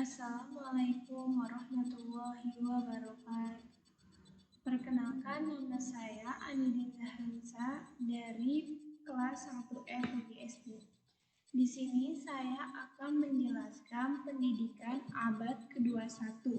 Assalamualaikum warahmatullahi wabarakatuh. Perkenalkan, nama saya Anidita Hansa dari kelas 1F SD. Di sini saya akan menjelaskan pendidikan abad ke-21.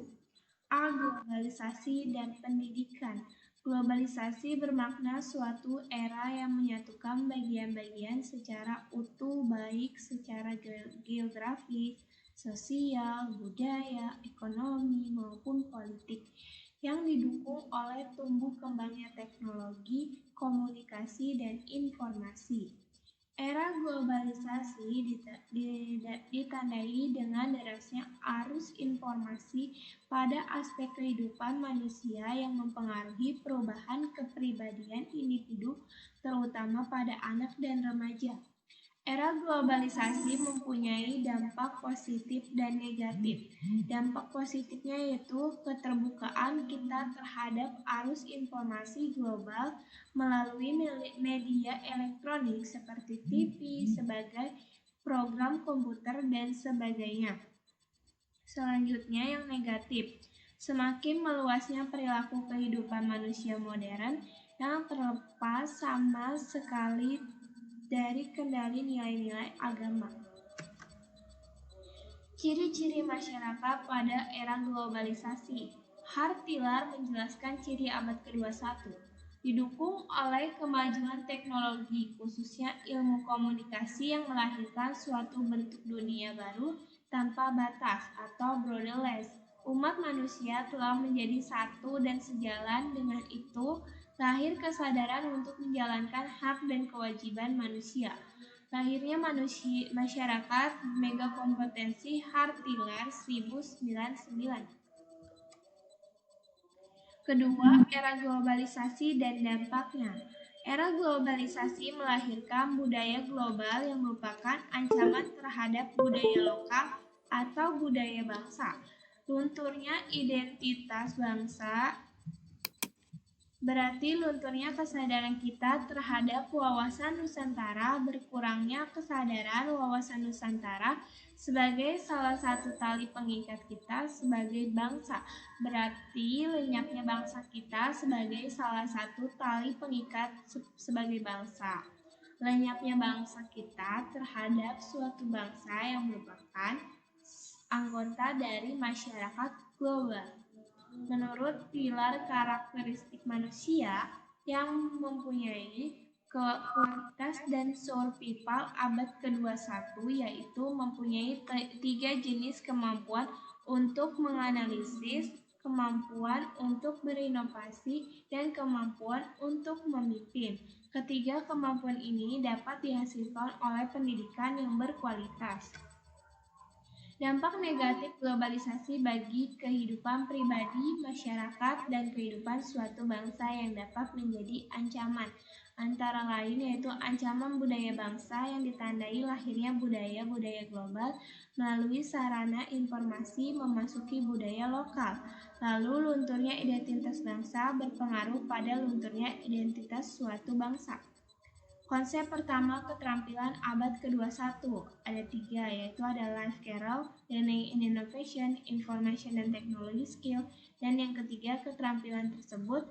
A. Globalisasi dan pendidikan. Globalisasi bermakna suatu era yang menyatukan bagian-bagian secara utuh, baik secara geografis, sosial, budaya, ekonomi, maupun politik, yang didukung oleh tumbuh kembangnya teknologi, komunikasi, dan informasi. Era globalisasi ditandai dengan derasnya arus informasi pada aspek kehidupan manusia yang mempengaruhi perubahan kepribadian individu, terutama pada anak dan remaja. Era globalisasi mempunyai dampak positif dan negatif. Dampak positifnya yaitu keterbukaan kita terhadap arus informasi global melalui media elektronik seperti TV, sebagai program komputer, dan sebagainya. Selanjutnya yang negatif, semakin meluasnya perilaku kehidupan manusia modern yang terlepas sama sekali dari kendali nilai-nilai agama. Ciri-ciri masyarakat pada era globalisasi. Hartilar menjelaskan ciri abad ke-21. Didukung oleh kemajuan teknologi, khususnya ilmu komunikasi yang melahirkan suatu bentuk dunia baru tanpa batas atau borderless. Umat manusia telah menjadi satu dan sejalan dengan itu lahir kesadaran untuk menjalankan hak dan kewajiban manusia. Lahirnya masyarakat megakompetensi Hartilar 1099. Kedua, era globalisasi dan dampaknya. Era globalisasi melahirkan budaya global yang merupakan ancaman terhadap budaya lokal atau budaya bangsa. Lunturnya identitas bangsa berarti lunturnya kesadaran kita terhadap wawasan Nusantara, berkurangnya kesadaran wawasan Nusantara sebagai salah satu tali pengikat kita sebagai bangsa. Berarti lenyapnya bangsa kita sebagai salah satu tali pengikat sebagai bangsa. Lenyapnya bangsa kita terhadap suatu bangsa yang merupakan anggota dari masyarakat global. Menurut pilar karakteristik manusia yang mempunyai kualitas dan survival abad ke-21 yaitu mempunyai 3 jenis kemampuan untuk menganalisis, kemampuan untuk berinovasi, dan kemampuan untuk memimpin. Ketiga kemampuan ini dapat dihasilkan oleh pendidikan yang berkualitas. Dampak negatif globalisasi bagi kehidupan pribadi, masyarakat, dan kehidupan suatu bangsa yang dapat menjadi ancaman, antara lain yaitu ancaman budaya bangsa yang ditandai lahirnya budaya-budaya global melalui sarana informasi memasuki budaya lokal. Lalu lunturnya identitas bangsa berpengaruh pada lunturnya identitas suatu bangsa. Konsep pertama keterampilan abad ke-21 ada 3, yaitu ada life skill, learning and innovation, information and technology skill, dan yang ketiga keterampilan tersebut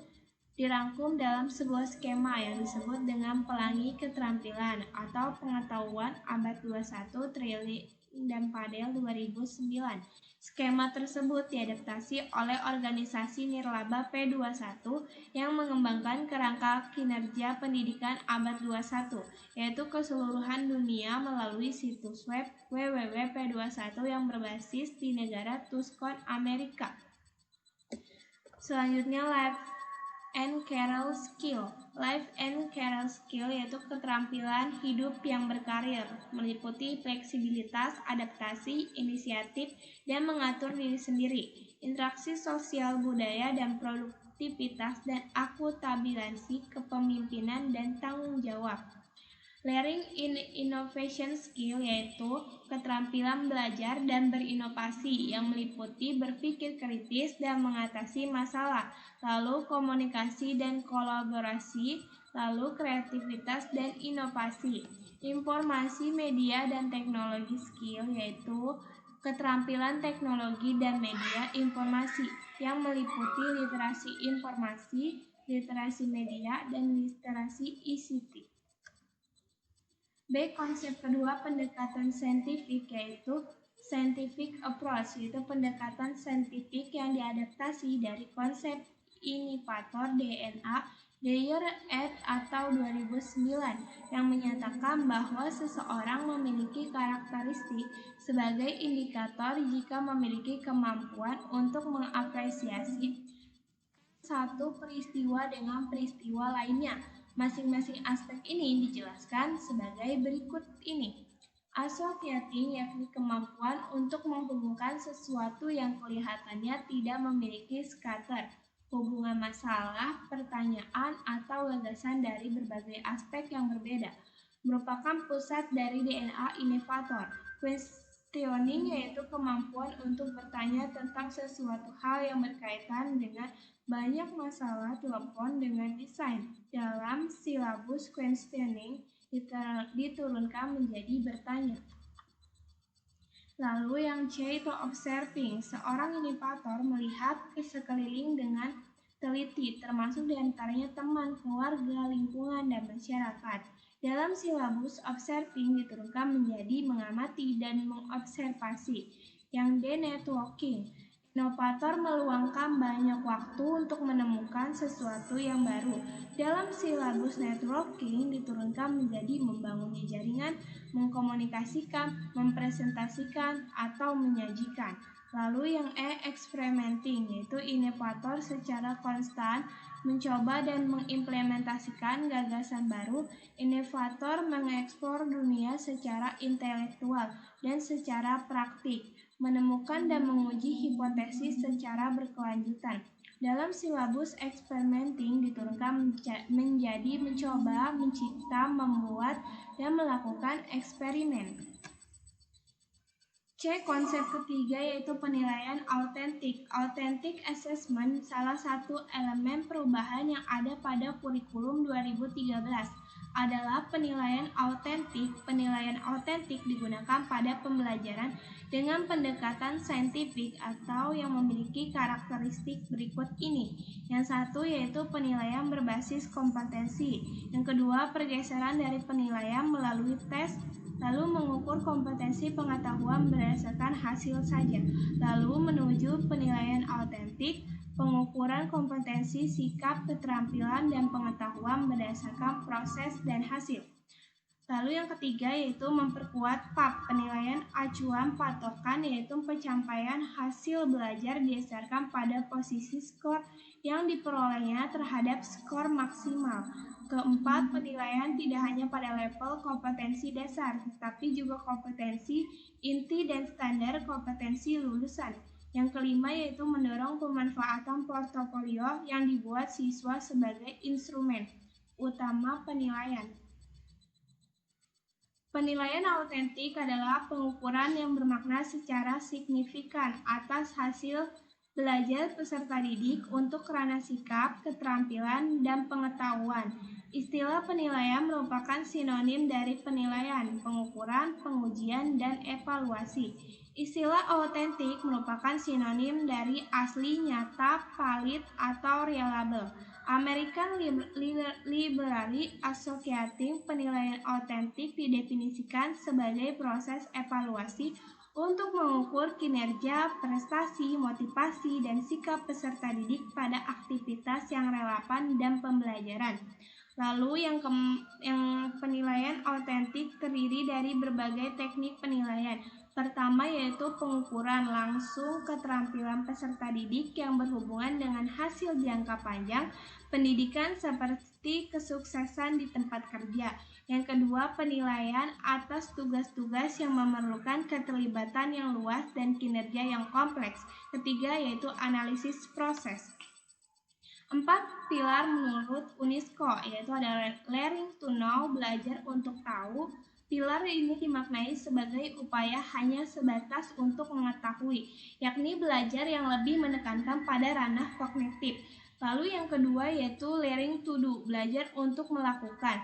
dirangkum dalam sebuah skema yang disebut dengan pelangi keterampilan atau pengetahuan abad 21 Trilling dan Padel 2009. Skema tersebut diadaptasi oleh organisasi Nirlaba P21 yang mengembangkan kerangka kinerja pendidikan abad 21, yaitu keseluruhan dunia melalui situs web www.p21 yang berbasis di negara Tucson, Amerika. Selanjutnya, Life and Career Skill. Life and Career Skill yaitu keterampilan hidup yang berkarir, meliputi fleksibilitas, adaptasi, inisiatif, dan mengatur diri sendiri, interaksi sosial budaya dan produktivitas, dan akuntabilitas kepemimpinan dan tanggung jawab. Learning in Innovation Skill yaitu keterampilan belajar dan berinovasi yang meliputi berpikir kritis dan mengatasi masalah, lalu komunikasi dan kolaborasi, lalu kreativitas dan inovasi. Informasi, media, dan teknologi skill yaitu keterampilan teknologi dan media informasi yang meliputi literasi informasi, literasi media, dan literasi ICT. B. Konsep kedua pendekatan saintifik yaitu scientific approach, yaitu pendekatan saintifik yang diadaptasi dari konsep inhibitor DNA Dyer et atau 2009 yang menyatakan bahwa seseorang memiliki karakteristik sebagai indikator jika memiliki kemampuan untuk mengapresiasi satu peristiwa dengan peristiwa lainnya. Masing-masing aspek ini dijelaskan sebagai berikut ini. Associating yakni kemampuan untuk menghubungkan sesuatu yang kelihatannya tidak memiliki scatter, hubungan masalah, pertanyaan, atau gagasan dari berbagai aspek yang berbeda, merupakan pusat dari DNA innovator. Questioning yaitu kemampuan untuk bertanya tentang sesuatu hal yang berkaitan dengan banyak masalah telepon dengan desain. Dalam silabus questioning diturunkan menjadi bertanya. Lalu yang C itu observing. Seorang inovator melihat ke sekeliling dengan teliti, termasuk diantaranya teman, keluarga, lingkungan, dan masyarakat. Dalam silabus observing diturunkan menjadi mengamati dan mengobservasi. Yang D networking. Inovator meluangkan banyak waktu untuk menemukan sesuatu yang baru. Dalam silabus networking diturunkan menjadi membangun jaringan, mengkomunikasikan, mempresentasikan, atau menyajikan. Lalu yang E, experimenting, yaitu inovator secara konstan mencoba dan mengimplementasikan gagasan baru. Inovator mengeksplor dunia secara intelektual dan secara praktik, menemukan dan menguji hipotesis secara berkelanjutan. Dalam silabus experimenting diturunkan menjadi mencoba, mencipta, membuat, dan melakukan eksperimen. C. Konsep ketiga yaitu penilaian autentik. Authentic assessment salah satu elemen perubahan yang ada pada kurikulum 2013 adalah penilaian autentik. Penilaian autentik digunakan pada pembelajaran dengan pendekatan saintifik atau yang memiliki karakteristik berikut ini. Yang satu yaitu penilaian berbasis kompetensi. Yang kedua, pergeseran dari penilaian melalui tes, lalu mengukur kompetensi pengetahuan berdasarkan hasil saja, lalu menuju penilaian autentik, pengukuran kompetensi, sikap, keterampilan, dan pengetahuan berdasarkan proses dan hasil. Lalu yang ketiga yaitu memperkuat PAP, penilaian acuan patokan, yaitu pencapaian hasil belajar didasarkan pada posisi skor yang diperolehnya terhadap skor maksimal. Keempat, penilaian tidak hanya pada level kompetensi dasar, tetapi juga kompetensi inti dan standar kompetensi lulusan. Yang kelima yaitu mendorong pemanfaatan portofolio yang dibuat siswa sebagai instrumen utama penilaian. Penilaian autentik adalah pengukuran yang bermakna secara signifikan atas hasil belajar peserta didik untuk kerana sikap, keterampilan, dan pengetahuan. Istilah penilaian merupakan sinonim dari penilaian, pengukuran, pengujian, dan evaluasi. Istilah autentik merupakan sinonim dari asli, nyata, valid, atau reliable. American Library Associating penilaian autentik didefinisikan sebagai proses evaluasi untuk mengukur kinerja, prestasi, motivasi, dan sikap peserta didik pada aktivitas yang relevan dan pembelajaran. Lalu yang penilaian autentik terdiri dari berbagai teknik penilaian. Pertama yaitu pengukuran langsung keterampilan peserta didik yang berhubungan dengan hasil jangka panjang pendidikan seperti kesuksesan di tempat kerja. Yang kedua, penilaian atas tugas-tugas yang memerlukan keterlibatan yang luas dan kinerja yang kompleks. Ketiga yaitu analisis proses. 4 pilar menurut UNESCO, yaitu ada learning to know, belajar untuk tahu. Pilar ini dimaknai sebagai upaya hanya sebatas untuk mengetahui, yakni belajar yang lebih menekankan pada ranah kognitif. Lalu yang kedua yaitu learning to do, belajar untuk melakukan.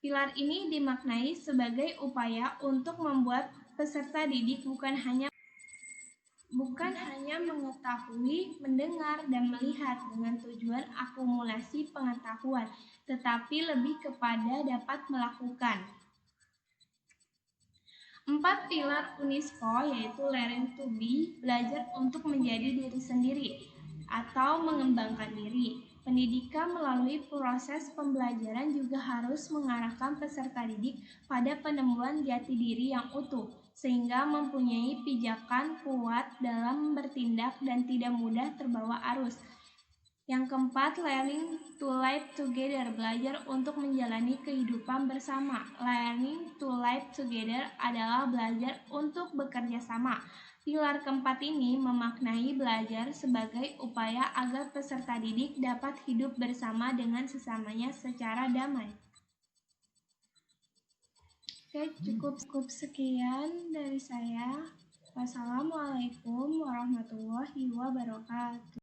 Pilar ini dimaknai sebagai upaya untuk membuat peserta didik bukan hanya bukan hanya mengetahui, mendengar, dan melihat dengan tujuan akumulasi pengetahuan, tetapi lebih kepada dapat melakukan. 4 pilar UNESCO yaitu learn to be, belajar untuk menjadi diri sendiri atau mengembangkan diri. Pendidikan melalui proses pembelajaran juga harus mengarahkan peserta didik pada penemuan jati diri yang utuh, sehingga mempunyai pijakan kuat dalam bertindak dan tidak mudah terbawa arus. Yang keempat, learning to live together, belajar untuk menjalani kehidupan bersama. Learning to live together adalah belajar untuk bekerja sama. Pilar keempat ini memaknai belajar sebagai upaya agar peserta didik dapat hidup bersama dengan sesamanya secara damai. Oke, cukup sekian dari saya. Wassalamualaikum warahmatullahi wabarakatuh.